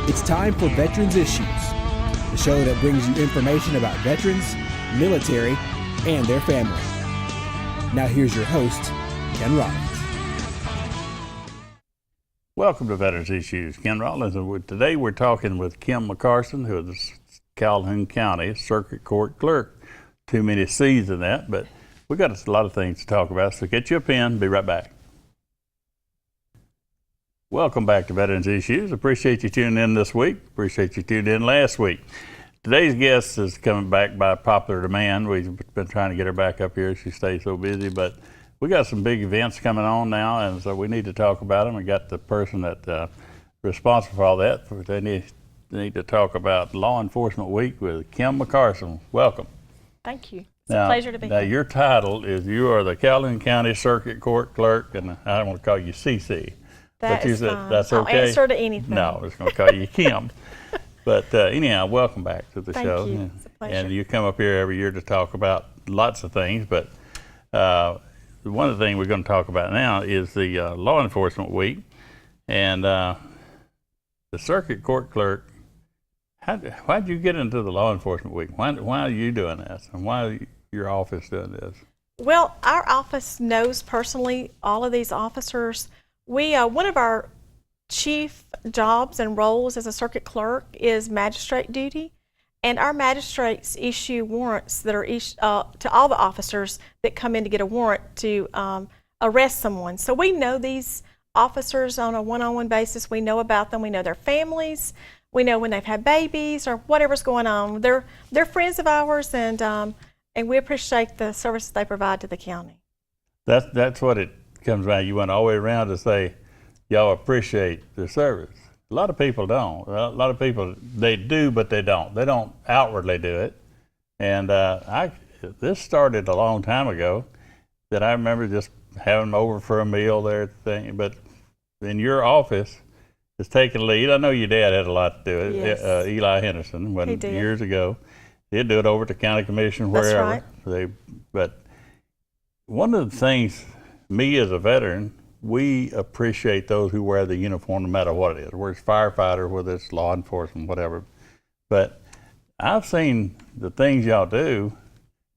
It's time for Veterans Issues, the show that brings you information about veterans, military, and their family. Now here's your host, Ken Rollins. Welcome to Veterans Issues. Ken Rollins, and today we're talking with Kim McCarson, who is Calhoun County Circuit Court Clerk. Too many C's in that, but we got a lot of things to talk about, so get you a pen, be right back. Welcome back to Veterans Issues. Appreciate you tuning in this week. Appreciate you tuning in last week. Today's guest is coming back by popular demand. We've been trying to get her back up here. She stays so busy, but we got some big events coming on now, and so we need to talk about them. We got the person that responsible for all that. They need to talk about Law Enforcement Week with Kim McCarson. Welcome. Thank you. It's a pleasure to be here. Now, your title is you are the Calhoun County Circuit Court Clerk, and I don't want to call you CC. That is fine. That's okay? I'll answer to anything. No, I was going to call you Kim. But anyhow, welcome back to the show. Thank you. It's a pleasure. And you come up here every year to talk about lots of things, but one of the things we're going to talk about now is the Law Enforcement Week. And the Circuit Court Clerk, why did you get into the Law Enforcement Week? Why are you doing this? And why is your office doing this? Well, our office knows personally all of these officers. One of our chief jobs and roles as a circuit clerk is magistrate duty, and our magistrates issue warrants that are to all the officers that come in to get a warrant to arrest someone. So we know these officers on a one-on-one basis. We know about them. We know their families. We know when they've had babies or whatever's going on. They're friends of ours, and we appreciate the services they provide to the county. That's what it comes around. You went all the way around to say y'all appreciate the service. A lot of people don't. A lot of people, they do, but they don't. They don't outwardly do it. And this started a long time ago that I remember just having them over for a meal there. But in your office, it's taking lead. I know your dad had a lot to do it. Yes. Eli Henderson, He did. Years ago. He'd do it over at the county commission, wherever. That's right. But one of the things, me as a veteran, we appreciate those who wear the uniform no matter what it is, whether it's firefighter, whether it's law enforcement, whatever. But I've seen the things y'all do.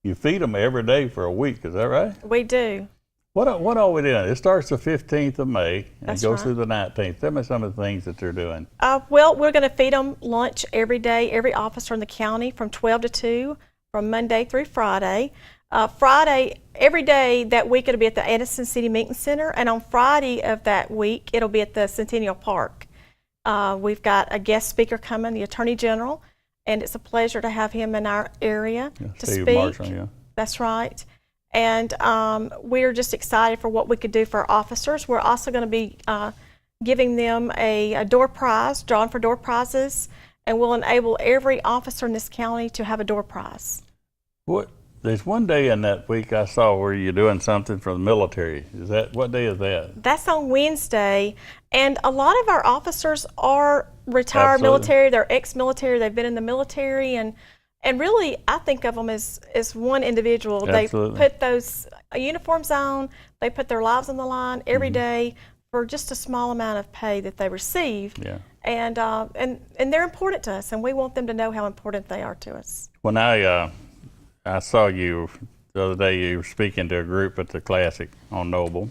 You feed them every day for a week, is that right? We do. What are we doing? It starts the 15th of May and That's goes right. through the 19th. Tell me some of the things that they're doing. Well, we're going to feed them lunch every day, every officer in the county from 12 to 2, from Monday through Friday. Friday, every day that week, it'll be at the Edison City Meeting Center, and on Friday of that week, it'll be at the Centennial Park. We've got a guest speaker coming, the Attorney General, and it's a pleasure to have him in our area to Steve speak. Marshall, yeah. That's right. And we're just excited for what we could do for our officers. We're also going to be giving them a door prize, drawing for door prizes, and we'll enable every officer in this county to have a door prize. There's one day in that week I saw where you're doing something for the military. What day is that? That's on Wednesday, and a lot of our officers are retired Absolutely. military. They're ex-military. They've been in the military, and really, I think of them as one individual. Absolutely. They put those uniforms on. They put their lives on the line every day for just a small amount of pay that they receive. Yeah. And they're important to us, and we want them to know how important they are to us. When I saw you the other day, you were speaking to a group at the Classic on Noble,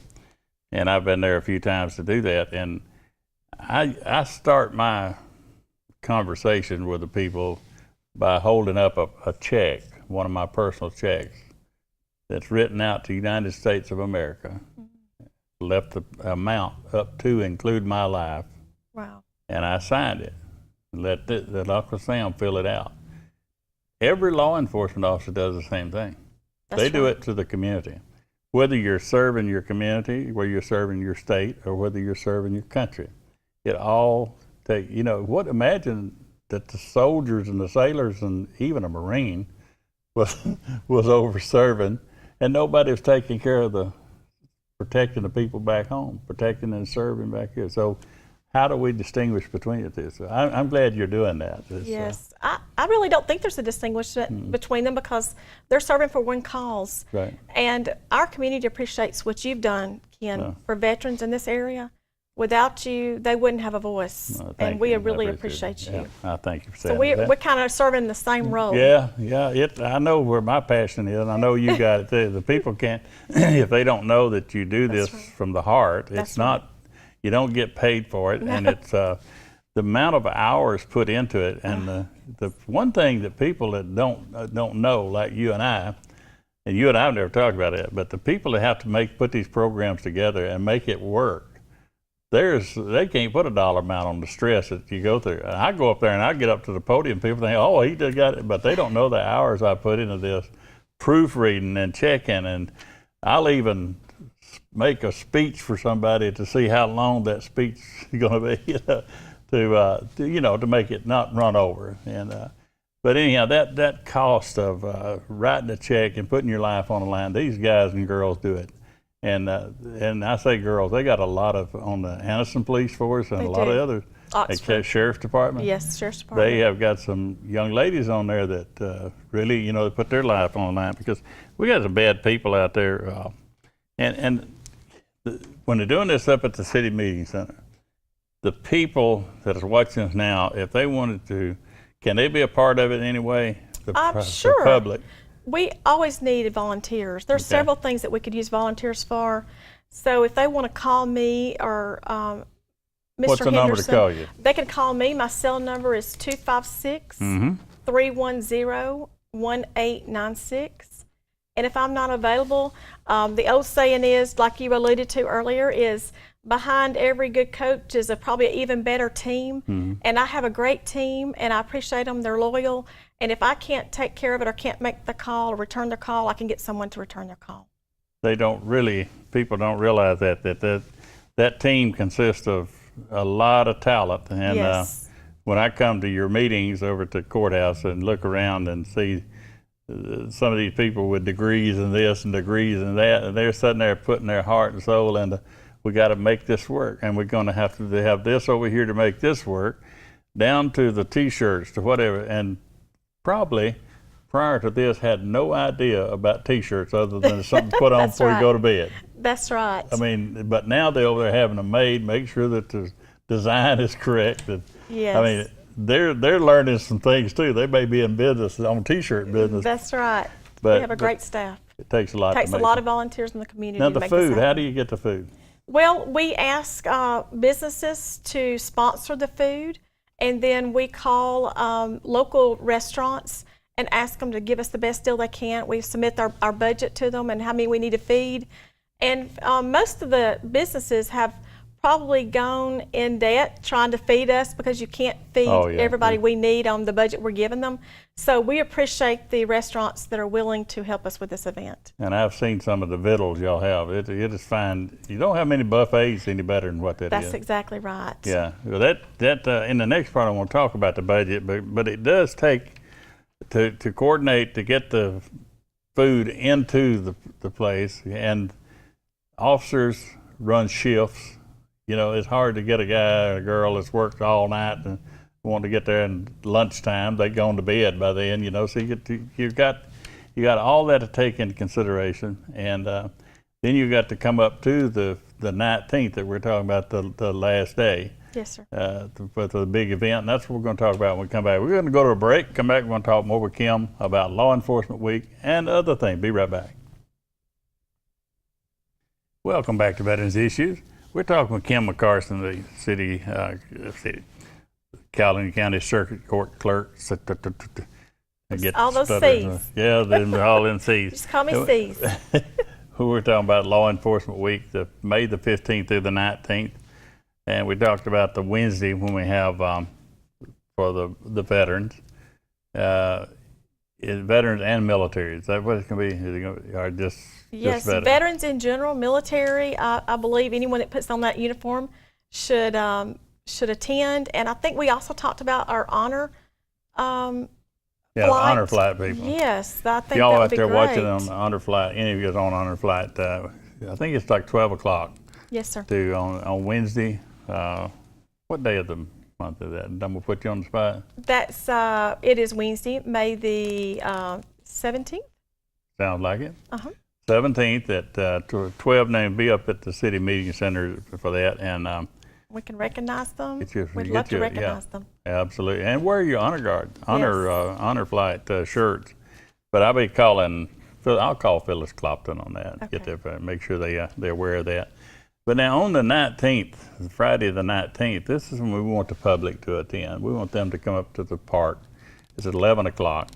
and I've been there a few times to do that. And I start my conversation with the people by holding up a check, one of my personal checks, that's written out to United States of America, left the amount up to include my life. Wow. And I signed it, let Uncle Sam fill it out. Every law enforcement officer does the same thing. They do it to the community. Whether you're serving your community, whether you're serving your state, or whether you're serving your country, it all takes, imagine that the soldiers and the sailors and even a Marine was over serving, and nobody was taking care of protecting the people back home, protecting and serving back here. So how do we distinguish between the two? So I'm glad you're doing that. Yes, I really don't think there's a distinguishment between them because they're serving for one cause. Right. And our community appreciates what you've done, Ken, for veterans in this area. Without you, they wouldn't have a voice, and we really appreciate you. Yeah, I thank you for So saying we're that. kind of serving the same role. Yeah. I know where my passion is, and I know you got it too. The people can't, if they don't know that you do this from the heart, it's not, you don't get paid for it, and it's the amount of hours put into it. And the one thing that people that don't know, like you and I have never talked about it, but the people that have to put these programs together and make it work, they can't put a dollar amount on the stress that you go through. And I go up there and I get up to the podium, people think, oh, he just got it, but they don't know the hours I put into this proofreading and checking, and I'll even make a speech for somebody to see how long that speech is going to be, to make it not run over. And but anyhow, that cost of writing a check and putting your life on the line, these guys and girls do it. And I say girls, they got a lot of on the Anniston Police Force and a lot of others. Oxford. Sheriff's Department. Yes, Sheriff's Department. They have got some young ladies on there that really, they put their life on the line, because we got some bad people out there. When they're doing this up at the City Meeting Center, the people that are watching us now, if they wanted to, can they be a part of it anyway? Sure. The public. We always need volunteers. There's several things that we could use volunteers for. So if they want to call me or Mr. What's the Henderson, number to call you? They can call me. My cell number is 256-310-1896. And if I'm not available, the old saying is, like you alluded to earlier, is behind every good coach is probably an even better team. And I have a great team, and I appreciate them. They're loyal. And if I can't take care of it or can't make the call or return the call, I can get someone to return their call. People don't realize that team consists of a lot of talent. And when I come to your meetings over at the courthouse and look around and see some of these people with degrees in this and degrees in that, and they're sitting there putting their heart and soul into, we got to make this work, and we're going to have this over here to make this work, down to the T-shirts, to whatever. And probably prior to this had no idea about T-shirts other than something to put on before you go to bed. That's right. I mean, but now they're over there having them made, make sure that the design is correct. And, yes. I mean, they're learning some things too. They may be in business, on T-shirt business. That's right. But we have a great staff. It takes a lot. It takes a lot of volunteers in the community. Now to the make food, this how do you get the food? Well, we ask businesses to sponsor the food, and then we call local restaurants and ask them to give us the best deal they can. We submit our budget to them and how many we need to feed. And most of the businesses have probably gone in debt trying to feed us, because you can't feed everybody we need on the budget we're giving them. So we appreciate the restaurants that are willing to help us with this event. And I've seen some of the victuals y'all have. It is fine. You don't have many buffets any better than what that is. That's exactly right. Yeah. Well, that in the next part I want to talk about the budget, but it does take to coordinate to get the food into the place, and officers run shifts. It's hard to get a guy or a girl that's worked all night and want to get there, and lunchtime they've gone to bed by then. So you got all that to take into consideration, and then you got to come up to the 19th that we're talking about, the last day. Yes, sir. For the big event, and that's what we're going to talk about when we come back. We're going to go to a break, come back, we're going to talk more with Kim about Law Enforcement Week and other things. Be right back. Welcome back to Veterans Issues. We're talking with Kim McCarson, the Caledonia County Circuit Court Clerk. All those C's. Yeah, all them C's. Just call me C's. We're talking about Law Enforcement Week, May the 15th through the 19th. And we talked about the Wednesday when we have for the veterans, veterans and military. Is that what it's going to be? Is it going to be, or just veterans in general, military. I believe anyone that puts on that uniform should attend. And I think we also talked about our honor. Flight. Honor flight people. Yes, I think y'all that would out be there great. watching on the honor flight. Any of you is on honor flight? I think it's like 12 o'clock. Yes, sir. On Wednesday. What day of the month is that? I'm gonna put you on the spot. That's it is Wednesday, May the 17th. Sounds like it. 17th at 12 noon. Be up at the City Meeting Center for that, and we can recognize them. Get We'd love to recognize them. Absolutely, and wear your honor flight shirts. But I'll call Phyllis Clopton on that. Okay. Get there, make sure they're aware of that. But now on the 19th, Friday the 19th, this is when we want the public to attend. We want them to come up to the park. It's at 11 o'clock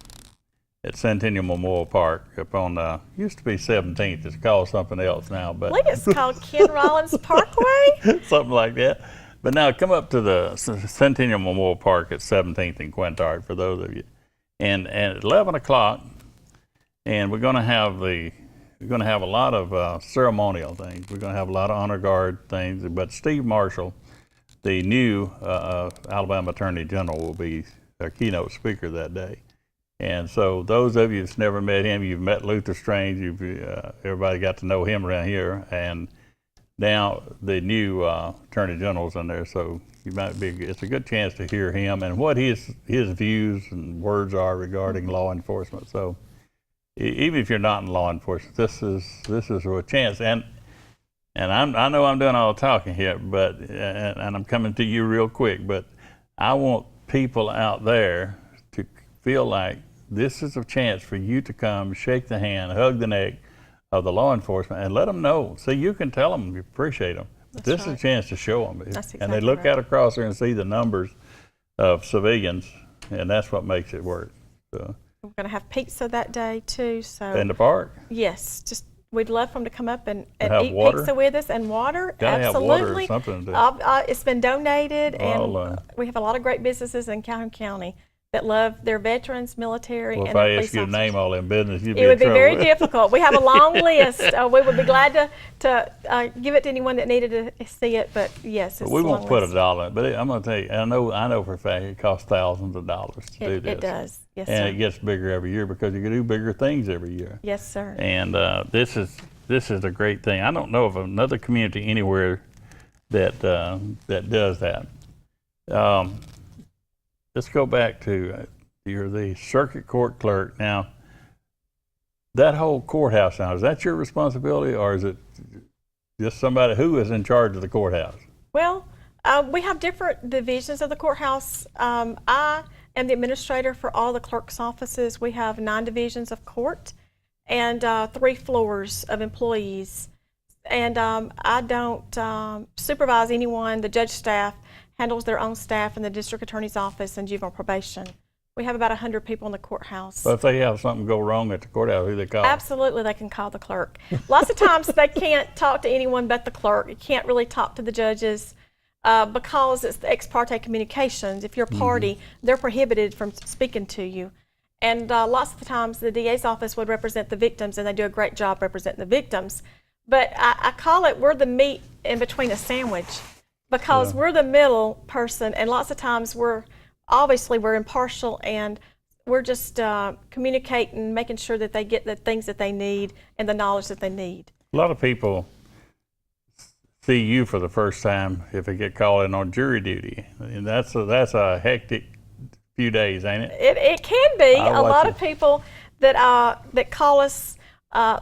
at Centennial Memorial Park up on, used to be 17th. It's called something else now. But I believe it's called Ken Rollins Parkway. something like that. But now come up to the Centennial Memorial Park at 17th and Quintard for those of you. And at 11 o'clock, and we're going to have a lot of ceremonial things. We're going to have a lot of honor guard things. But Steve Marshall, the new Alabama Attorney General, will be a keynote speaker that day. And so those of you that's never met him, you've met Luther Strange. Everybody got to know him around here. And now the new Attorney General's in there, so it's a good chance to hear him and what his views and words are regarding law enforcement. So even if you're not in law enforcement, this is a chance. And I know I'm doing all the talking here, but and I'm coming to you real quick, but I want people out there to feel like this is a chance for you to come, shake the hand, hug the neck of the law enforcement, and let them know. So you can tell them you appreciate them. This is a chance to show them. That's exactly and they look out across there and see the numbers of civilians, and that's what makes it work. So. We're going to have pizza that day too. So in the park? Yes, we'd love for them to come up and eat water? pizza with us and water. Gotta Absolutely. Have water or something to it's been donated, and we have a lot of great businesses in Calhoun County that love their veterans, military, well, and if I police ask you to officers. name all them business, you'd be It would be in very trouble. difficult. We have a long list. We would be glad to give it to anyone that needed to see it. But yes, it's we a long won't put list. a dollar in it. But I'm going to tell you, I know for a fact it costs thousands of dollars to do this. It does. Yes, and sir. it gets bigger every year because you can do bigger things every year. Yes, sir. And this is a great thing. I don't know of another community anywhere that does that. Let's go back to you're the circuit court clerk now. That whole courthouse now, is that your responsibility, or is it just somebody who is in charge of the courthouse? Well, we have different divisions of the courthouse. I am the administrator for all the clerk's offices. We have 9 divisions of court and 3 floors of employees. And I don't supervise anyone. The judge staff handles their own staff in the district attorney's office and juvenile probation. We have about 100 people in the courthouse. But if they have something go wrong at the courthouse, who they call? Absolutely, they can call the clerk. Lots of times they can't talk to anyone but the clerk. You can't really talk to the judges because it's the ex parte communications. If you're a party, they're prohibited from speaking to you. And lots of the times the DA's office would represent the victims, and they do a great job representing the victims. But I call it, we're the meat in between a sandwich, because we're the middle person, and lots of times we're impartial, and we're just communicating, making sure that they get the things that they need and the knowledge that they need. A lot of people see you for the first time if they get called in on jury duty, and that's a hectic few days, ain't it? It can be. A lot of people that call us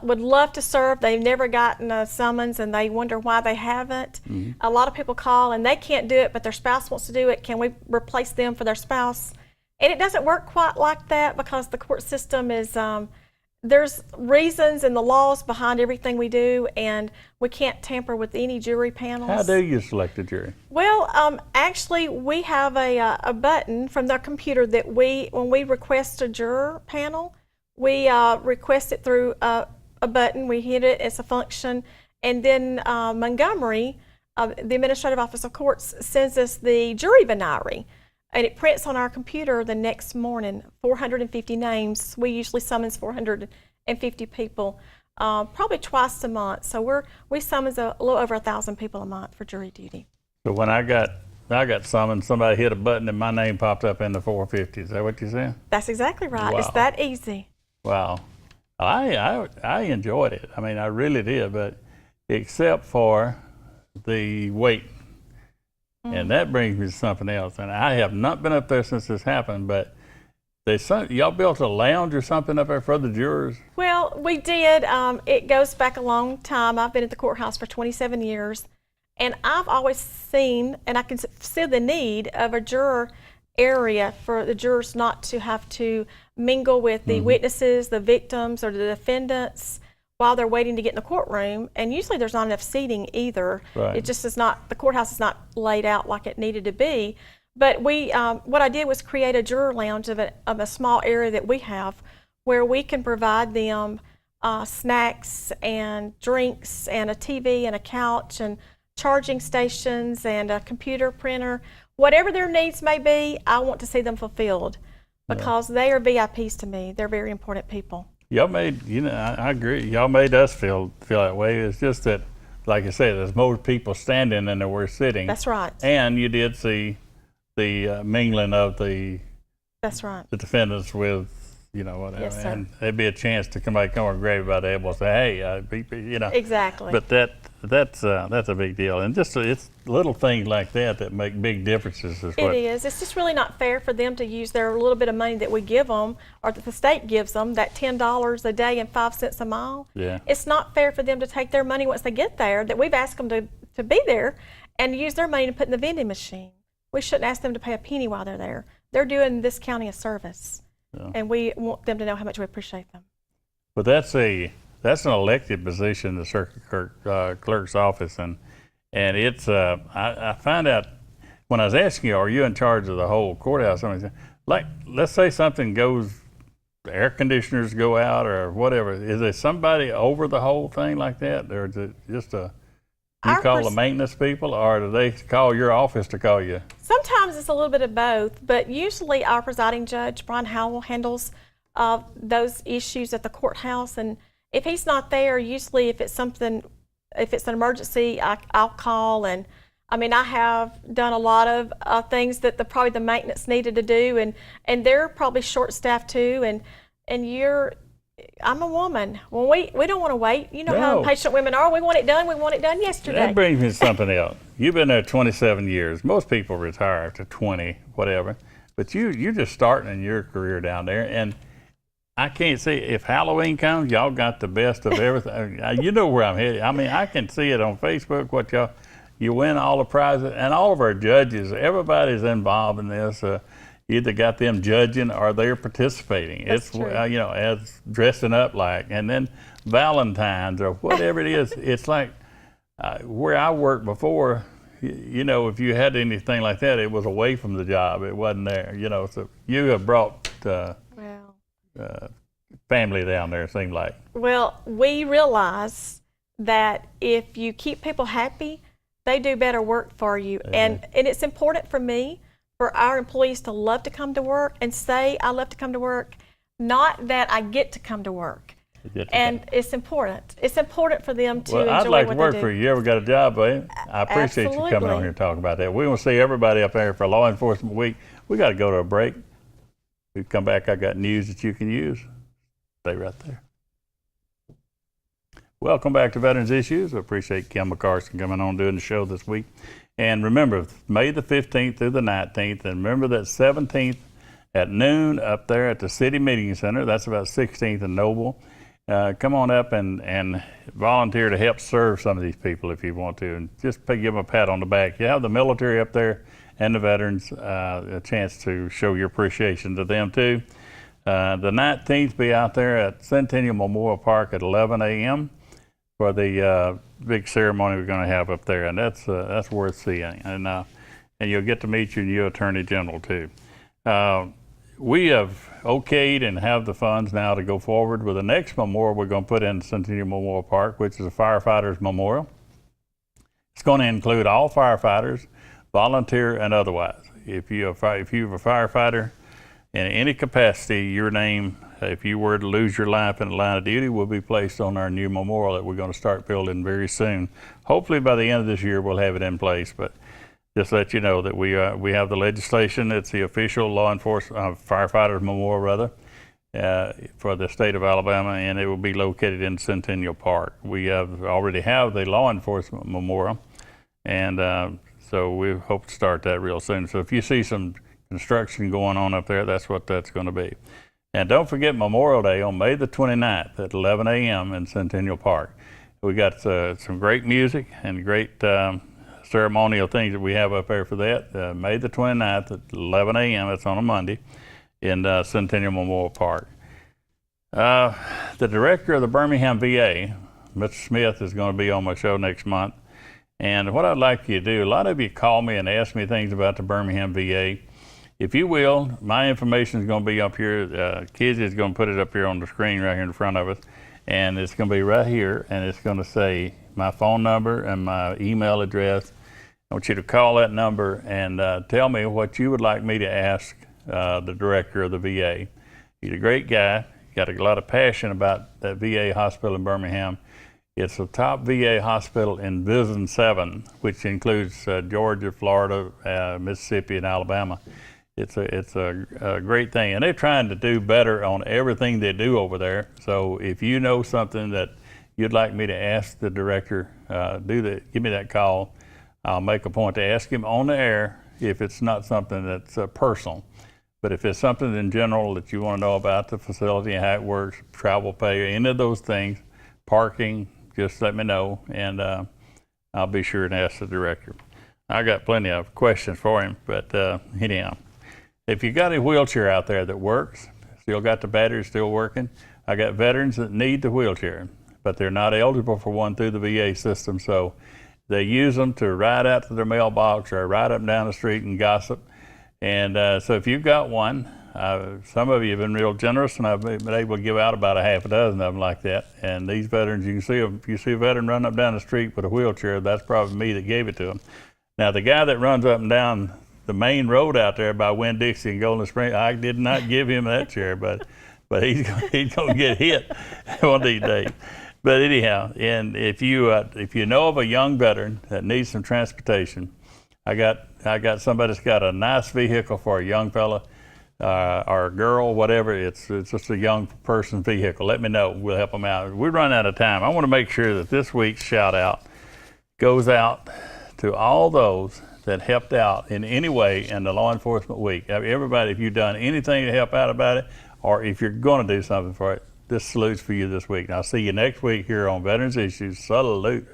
would love to serve. They've never gotten a summons, and they wonder why they haven't. A lot of people call and they can't do it, but their spouse wants to do it. Can we replace them for their spouse? And it doesn't work quite like that, because the court system is, there's reasons and the laws behind everything we do, and we can't tamper with any jury panels. How do you select a jury? Well, actually, we have a button from their computer that when we request a juror panel, we request it through a button. We hit it, it's a function, and then Montgomery, the Administrative Office of Courts, sends us the jury binary, and it prints on our computer the next morning, 450 names. We usually summons 450 people, probably twice a month. So we summons a little over 1,000 people a month for jury duty. So when I got summoned, somebody hit a button and my name popped up in the 450. Is that what you said? That's exactly right. Wow. It's that easy. Wow. I enjoyed it. I mean, I really did, but except for the wait. And that brings me to something else. And I have not been up there since this happened, but y'all built a lounge or something up there for the jurors? Well, we did. It goes back a long time. I've been at the courthouse for 27 years. And I've always seen, and I can see the need of a juror area for the jurors not to have to mingle with the witnesses, the victims, or the defendants while they're waiting to get in the courtroom. And usually there's not enough seating either. Right. It just is not, the courthouse is not laid out like it needed to be. But we, what I did was create a juror lounge of a small area that we have where we can provide them snacks and drinks and a TV and a couch and charging stations and a computer printer. Whatever their needs may be, I want to see them fulfilled because they are VIPs to me. They're very important people. Y'all made, I agree. Y'all made us feel that way. It's just that, like I said, there's more people standing than there were sitting. That's right. And you did see the mingling of the defendants with, whatever. Yes, sir. And there'd be a chance to come back over and grab you by the elbow and say, hey, Exactly. But that's a big deal. And just it's little things like that make big differences. It is. It's just really not fair for them to use their little bit of money that we give them or that the state gives them, that $10 a day and 5 cents a mile. Yeah. It's not fair for them to take their money once they get there, that we've asked them to be there, and use their money to put in the vending machine. We shouldn't ask them to pay a penny while they're there. They're doing this county a service, and we want them to know how much we appreciate them. But that's an elected position, the circuit clerk's office, and it's I find out when I was asking you, are you in charge of the whole courthouse? Somebody said, like, let's say something goes, the air conditioners go out or whatever. Is there somebody over the whole thing like that, or is it just you call the maintenance people, or do they call your office to call you? Sometimes it's a little bit of both, but usually our presiding judge, Brian Howell, handles those issues at the courthouse. And if he's not there, usually if it's an emergency, I'll call. And I mean, I have done a lot of things that probably the maintenance needed to do, and they're probably short-staffed too. And I'm a woman. Well, we don't want to wait. You know how patient women are. We want it done. We want it done yesterday. That brings me to something else. You've been there 27 years. Most people retire after 20, whatever. But you're just starting in your career down there. And I can't see, if Halloween comes, y'all got the best of everything. You know where I'm headed. I mean, I can see it on Facebook, you win all the prizes. And all of our judges, everybody's involved in this. Either got them judging or they're participating. That's true. As dressing up like, and then Valentine's or whatever it is. It's like where I worked before, if you had anything like that, it was away from the job. It wasn't there, so you have brought family down there, it seemed like. Well, we realize that if you keep people happy, they do better work for you. And it's important for me for our employees to love to come to work and say, I love to come to work, not that I get to come to work. And it's important. It's important for them to enjoy what they do. I'd like to work for you. You ever got a job, babe? I appreciate you coming on here and talking about that. We want to see everybody up there for Law Enforcement Week. We got to go to a break. We come back, I got news that you can use. Stay right there. Welcome back to Veterans Issues. I appreciate Kim McCarson coming on doing the show this week. And remember, May the 15th through the 19th, and remember that 17th at noon up there at the City Meeting Center. That's about 16th and Noble. Come on up and volunteer to help serve some of these people if you want to, and just give them a pat on the back. You have the military up there and the veterans, a chance to show your appreciation to them too. The 19th, be out there at Centennial Memorial Park at 11 a.m. for the big ceremony we're going to have up there, and that's worth seeing. And you'll get to meet your new Attorney General too. We have okayed and have the funds now to go forward with the next memorial we're going to put in Centennial Memorial Park, which is a firefighters memorial. It's going to include all firefighters, volunteer and otherwise. If you're a firefighter in any capacity, your name, if you were to lose your life in the line of duty, will be placed on our new memorial that we're going to start building very soon. Hopefully by the end of this year we'll have it in place, but just let you know that we have the legislation. It's the official law enforcement firefighters memorial for the state of Alabama, and it will be located in Centennial Park. We already have the law enforcement memorial, and so we hope to start that real soon. So if you see some construction going on up there, that's what that's going to be. And don't forget Memorial Day on May the 29th at 11 a.m. in Centennial Park. We got some great music and great ceremonial things that we have up there for that. May the 29th at 11 a.m. It's on a Monday in Centennial Memorial Park. The director of the Birmingham VA, Mr. Smith, is going to be on my show next month. And what I'd like you to do, a lot of you call me and ask me things about the Birmingham VA. If you will, my information is going to be up here. Kizzy is going to put it up here on the screen right here in front of us. And it's going to be right here, and it's going to say my phone number and my email address. I want you to call that number and tell me what you would like me to ask the director of the VA. He's a great guy, got a lot of passion about that VA hospital in Birmingham. It's the top VA hospital in Division 7, which includes Georgia, Florida, Mississippi, and Alabama. It's a great thing, and they're trying to do better on everything they do over there. So if you know something that you'd like me to ask the director, give me that call. I'll make a point to ask him on the air if it's not something that's personal. But if it's something in general that you want to know about the facility and how it works, travel pay, any of those things, parking, just let me know, and I'll be sure to ask the director. I got plenty of questions for him, but anyhow. If you got a wheelchair out there that works, still got the battery still working, I got veterans that need the wheelchair, but they're not eligible for one through the VA system, so they use them to ride out to their mailbox or ride up and down the street and gossip. And so if you've got one, some of you have been real generous, and I've been able to give out about a half a dozen of them like that. And these veterans, you can see them, if you see a veteran run up down the street with a wheelchair, that's probably me that gave it to them. Now the guy that runs up and down the main road out there by Winn-Dixie and Golden Spring, I did not give him that chair, but he's going to get hit one of these days. But anyhow, and if you know of a young veteran that needs some transportation, I got somebody that's got a nice vehicle for a young fella or a girl, whatever. It's just a young person vehicle. Let me know. We'll help them out. We run out of time. I want to make sure that this week's shout out goes out to all those that helped out in any way in the Law Enforcement Week. Everybody, if you've done anything to help out about it, or if you're going to do something for it, this salute's for you this week. And I'll see you next week here on Veterans Issues. Salute.